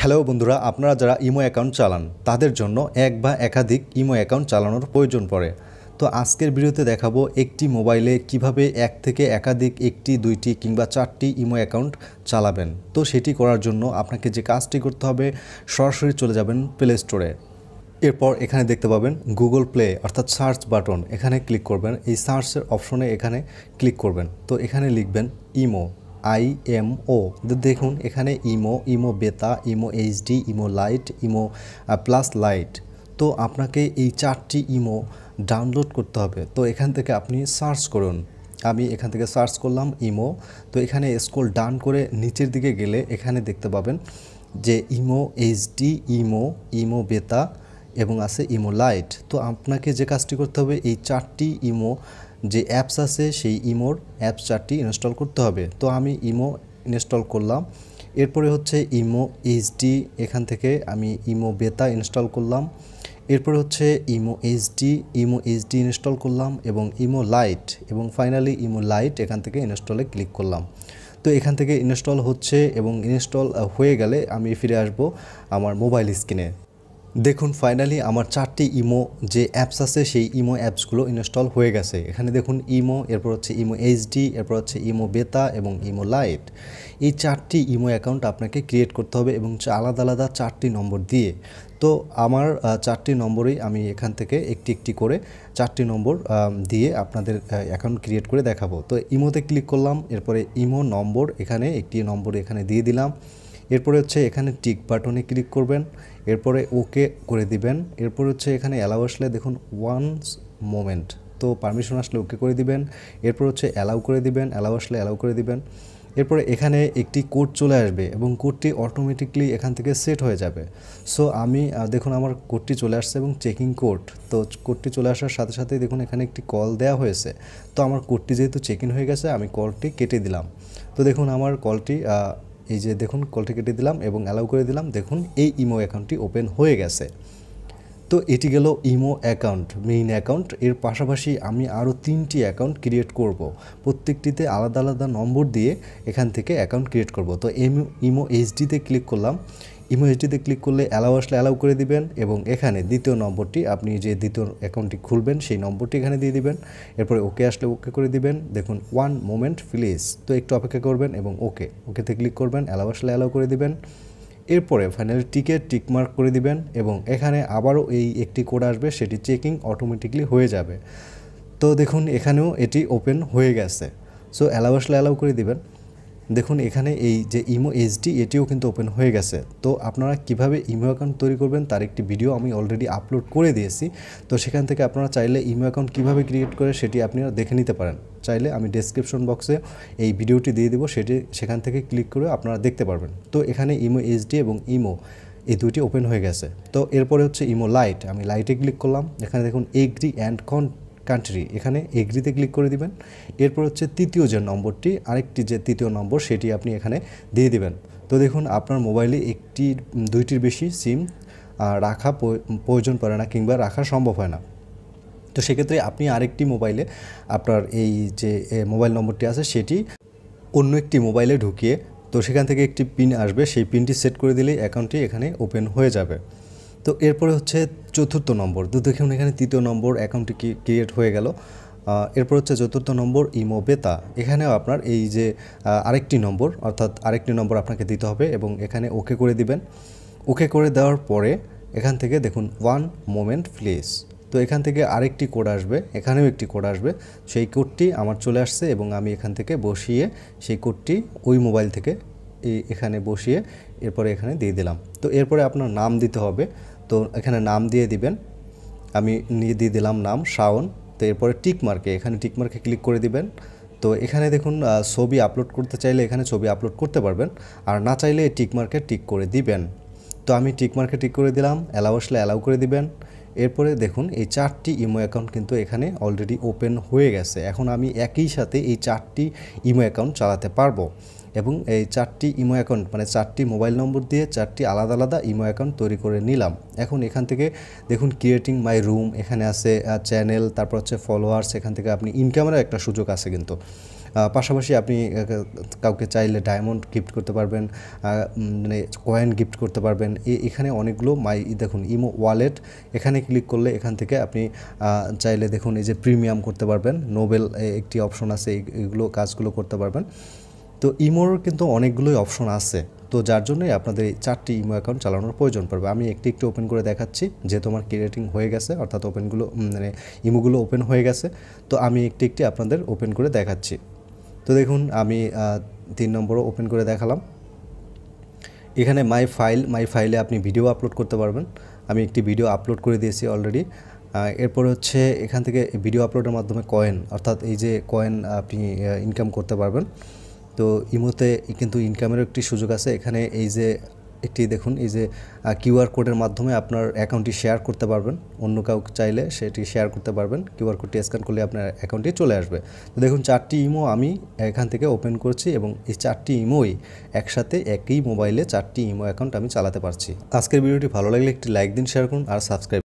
Hello বন্ধুরা, আপনারা যারা ইমো অ্যাকাউন্ট চালান তাদের জন্য এক বা একাধিক ইমো অ্যাকাউন্ট চালানোর প্রয়োজন পড়ে। তো আজকের ভিডিওতে দেখাবো একটি মোবাইলে কিভাবে এক থেকে একাধিক একটি, দুইটি কিংবা চারটি ইমো অ্যাকাউন্ট চালাবেন। তো সেটি করার জন্য আপনাকে যে কাজটি করতে হবে, সরাসরি চলে যাবেন প্লে স্টোরে। এরপর এখানে দেখতে পাবেন গুগল প্লে অর্থাৎ সার্চ বাটন, এখানে ক্লিক করবেন। এই সার্চের অপশনে এখানে ক্লিক করবেন। তো এখানে লিখবেন ইমো, IMO। দেখুন এখানে ইমো বেতা, imo HD, imo light, imo plus light. তো আপনাকে এই চারটি ইমো ডাউনলোড করতে হবে। তো এখান থেকে আপনি সার্চ করুন। আমি এখান থেকে সার্চ করলাম ইমো। তো এখানে স্ক্রল ডাউন করে নিচের দিকে গেলে এখানে দেখতে পাবেন যে ইমো এইচডি, ইমো বেতা এবং আছে ইমো লাইট। তো আপনাকে যে কাজটি করতে হবে, এই চারটি ইমো যে অ্যাপস আছে সেই ইমোর অ্যাপস চারটি ইনস্টল করতে হবে। তো আমি ইমো ইনস্টল করলাম। এরপরে হচ্ছে ইমো এইচডি, এখান থেকে আমি ইমো বেতা ইনস্টল করলাম। এরপরে হচ্ছে ইমো এইচডি ইনস্টল করলাম এবং ইমো লাইট, এবং ফাইনালি ইমো লাইট এখান থেকে ইনস্টলে ক্লিক করলাম। তো এখান থেকে ইনস্টল হচ্ছে এবং ইনস্টল হয়ে গেলে আমি ফিরে আসব আমার মোবাইল স্ক্রিনে। দেখুন ফাইনালি আমার চারটি ইমো যে অ্যাপস আছে সেই ইমো অ্যাপসগুলো ইনস্টল হয়ে গেছে। এখানে দেখুন ইমো, এরপর হচ্ছে ইমো এইচডি, এরপর হচ্ছে ইমো বেতা এবং ইমো লাইট। এই চারটি ইমো অ্যাকাউন্ট আপনাকে ক্রিয়েট করতে হবে এবং আলাদা আলাদা চারটি নম্বর দিয়ে। তো আমার চারটি নম্বরেই আমি এখান থেকে একটি একটি করে চারটি নম্বর দিয়ে আপনাদের অ্যাকাউন্ট ক্রিয়েট করে দেখাবো। তো ইমোতে ক্লিক করলাম, এরপরে ইমো নম্বর এখানে একটি নম্বর এখানে দিয়ে দিলাম। এরপরে হচ্ছে এখানে টিক বাটনে ক্লিক করবেন, এরপরে ওকে করে দিবেন। এরপর হচ্ছে এখানে অ্যালাউ আসলে দেখুন ওয়ান্স মোমেন্ট, তো পারমিশন আসলে ওকে করে দিবেন। এরপর হচ্ছে অ্যালাউ করে দিবেন, অ্যালাউ আসলে অ্যালাউ করে দিবেন। এরপরে এখানে একটি কোড চলে আসবে এবং কোডটি অটোমেটিকলি এখান থেকে সেট হয়ে যাবে। সো আমি দেখুন আমার কোডটি চলে আসছে এবং চেকিং কোড। তো কোডটি চলে আসার সাথে সাথেই দেখুন এখানে একটি কল দেওয়া হয়েছে। তো আমার কোডটি যেহেতু চেকিং হয়ে গেছে আমি কলটি কেটে দিলাম। তো দেখুন আমার কলটি এই যে দেখুন কলটি কেটে দিলাম এবং অ্যালাউ করে দিলাম। দেখুন এই ইমো অ্যাকাউন্টটি ওপেন হয়ে গেছে। তো এটি গেল ইমো অ্যাকাউন্ট, মেইন অ্যাকাউন্ট। এর পাশাপাশি আমি আরও তিনটি অ্যাকাউন্ট ক্রিয়েট করব। প্রত্যেকটিতে আলাদা আলাদা নম্বর দিয়ে এখান থেকে অ্যাকাউন্ট ক্রিয়েট করব। তো ইমো এইচডিতে ক্লিক করলাম। ইমো এইচডিতে ক্লিক করলে অ্যালাউ আসলে অ্যালাউ করে দিবেন এবং এখানে দ্বিতীয় নম্বরটি, আপনি যে দ্বিতীয় অ্যাকাউন্টটি খুলবেন সেই নম্বরটি এখানে দিয়ে দিবেন। এরপরে ওকে আসলে ওকে করে দিবেন। দেখুন ওয়ান মোমেন্ট প্লিজ, তো একটু অপেক্ষা করবেন এবং ওকেতে ক্লিক করবেন, অ্যালাউ আসলে অ্যালাউ করে দিবেন। এরপরে ফাইনালি টিক মার্ক করে দিবেন এবং এখানে আবারও এই একটি কোড আসবে, সেটি চেকিং অটোমেটিকলি হয়ে যাবে। তো দেখুন এখানেও এটি ওপেন হয়ে গেছে। সো অ্যালাউ আসলে অ্যালাউ করে দিবেন। দেখুন এখানে এই যে ইমো এইচডি এটিও কিন্তু ওপেন হয়ে গেছে। তো আপনারা কিভাবে ইমো অ্যাকাউন্ট তৈরি করবেন তার একটি ভিডিও আমি অলরেডি আপলোড করে দিয়েছি। তো সেখান থেকে আপনারা চাইলে ইমো অ্যাকাউন্ট কীভাবে ক্রিয়েট করে সেটি আপনারা দেখে নিতে পারেন। চাইলে আমি ডেসক্রিপশন বক্সে এই ভিডিওটি দিয়ে দেবো, সেখান থেকে ক্লিক করে আপনারা দেখতে পারবেন। তো এখানে ইমো এইচডি এবং ইমো এই দুইটি ওপেন হয়ে গেছে। তো এরপরে হচ্ছে ইমো লাইট, আমি লাইটে ক্লিক করলাম। এখানে দেখুন এগ্রি অ্যান্ড কান্ট্রি, এখানে এগ্রিতে ক্লিক করে দিবেন। এরপর হচ্ছে তৃতীয় যে নম্বরটি, আরেকটি যে তৃতীয় নম্বর সেটি আপনি এখানে দিয়ে দিবেন। তো দেখুন আপনার মোবাইলে দুইটির বেশি সিম রাখা প্রয়োজন পড়ে না কিংবা রাখা সম্ভব হয় না। তো সেক্ষেত্রে আপনি আরেকটি মোবাইলে আপনার এই যে মোবাইল নম্বরটি আছে সেটি অন্য একটি মোবাইলে ঢুকিয়ে, তো সেখান থেকে একটি পিন আসবে, সেই পিনটি সেট করে দিলেই অ্যাকাউন্টটি এখানে ওপেন হয়ে যাবে। তো এরপরে হচ্ছে চতুর্থ নম্বর। তো দেখুন এখানে তৃতীয় নম্বর অ্যাকাউন্টটি ক্রিয়েট হয়ে গেল। এরপর হচ্ছে চতুর্থ নম্বর ইমো বেতা, এখানেও আপনার এই যে আরেকটি নম্বর, অর্থাৎ আরেকটি নম্বর আপনাকে দিতে হবে এবং এখানে ওকে করে দিবেন। ওকে করে দেওয়ার পরে এখান থেকে দেখুন ওয়ান মোমেন্ট প্লিজ, তো এখান থেকে আরেকটি কোড আসবে, এখানেও একটি কোড আসবে। সেই কোডটি আমার চলে আসছে এবং আমি এখান থেকে বসিয়ে সেই কোডটি ওই মোবাইল থেকে এখানে বসিয়ে এরপরে এখানে দিয়ে দিলাম। তো এরপরে আপনার নাম দিতে হবে। তো এখানে নাম দিয়ে দিবেন, আমি দিয়ে দিলাম নাম শাওন। তো এরপরে এখানে টিকমার্কে ক্লিক করে দিবেন। তো এখানে দেখুন ছবি আপলোড করতে চাইলে এখানে ছবি আপলোড করতে পারবেন, আর না চাইলে টিকমার্কে টিক করে দিবেন। তো আমি টিকমার্কে টিক করে দিলাম, অ্যালাউ আসলে অ্যালাউ করে দিবেন। এরপরে দেখুন এই চারটি ইমো অ্যাকাউন্ট কিন্তু এখানে অলরেডি ওপেন হয়ে গেছে। এখন আমি একই সাথে এই চারটি ইমো অ্যাকাউন্ট চালাতে পারবো এবং এই চারটি ইমো অ্যাকাউন্ট মানে চারটি মোবাইল নম্বর দিয়ে চারটি আলাদা আলাদা ইমো অ্যাকাউন্ট তৈরি করে নিলাম। এখন এখান থেকে দেখুন ক্রিয়েটিং মাই রুম, এখানে আছে চ্যানেল, তারপর হচ্ছে ফলোয়ার্স, এখান থেকে আপনি ইনকামেরও একটা সুযোগ আছে কিন্তু। পাশাপাশি আপনি কাউকে চাইলে ডায়মন্ড গিফট করতে পারবেন, মানে কয়েন গিফট করতে পারবেন। এখানে অনেকগুলো দেখুন ইমো ওয়ালেট, এখানে ক্লিক করলে এখান থেকে আপনি চাইলে দেখুন এই যে প্রিমিয়াম করতে পারবেন, নোবেল একটি অপশন আছে, এগুলো কাজগুলো করতে পারবেন। তো ইমোর কিন্তু অনেকগুলোই অপশন আছে, তো যার জন্যই আপনাদের এই 4টি ইমো অ্যাকাউন্ট চালানোর প্রয়োজন পড়বে। আমি একটি একটি ওপেন করে দেখাচ্ছি, যেহেতু আমার ক্রিয়েটিং হয়ে গেছে, অর্থাৎ ওপেনগুলো মানে ইমোগুলো ওপেন হয়ে গেছে, তো আমি একটি একটি আপনাদের ওপেন করে দেখাচ্ছি। তো দেখুন আমি 3 নম্বরও ওপেন করে দেখালাম। এখানে মাই ফাইলে আপনি ভিডিও আপলোড করতে পারবেন। আমি একটি ভিডিও আপলোড করে দিয়েছি অলরেডি। এরপরে হচ্ছে এখান থেকে ভিডিও আপলোডের মাধ্যমে কয়েন, অর্থাৎ এই যে কয়েন আপনি ইনকাম করতে পারবেন। তো ইমোতে কিন্তু ইনকামেরও একটি সুযোগ আছে। এখানে এই যে একটি দেখুন এই যে কিউআর কোডের মাধ্যমে আপনার অ্যাকাউন্টটি শেয়ার করতে পারবেন, অন্য কাউকে চাইলে সেটি শেয়ার করতে পারবেন। কিউআর কোডটি স্ক্যান করলে আপনার অ্যাকাউন্টে চলে আসবে। তো দেখুন 4টি ইমো আমি এখান থেকে ওপেন করছি এবং এই 4টি ইমোই একসাথে একই মোবাইলে 4টি ইমো অ্যাকাউন্ট আমি চালাতে পারছি। আজকের ভিডিওটি ভালো লাগলে একটি লাইক দিন, শেয়ার করুন আর সাবস্ক্রাইব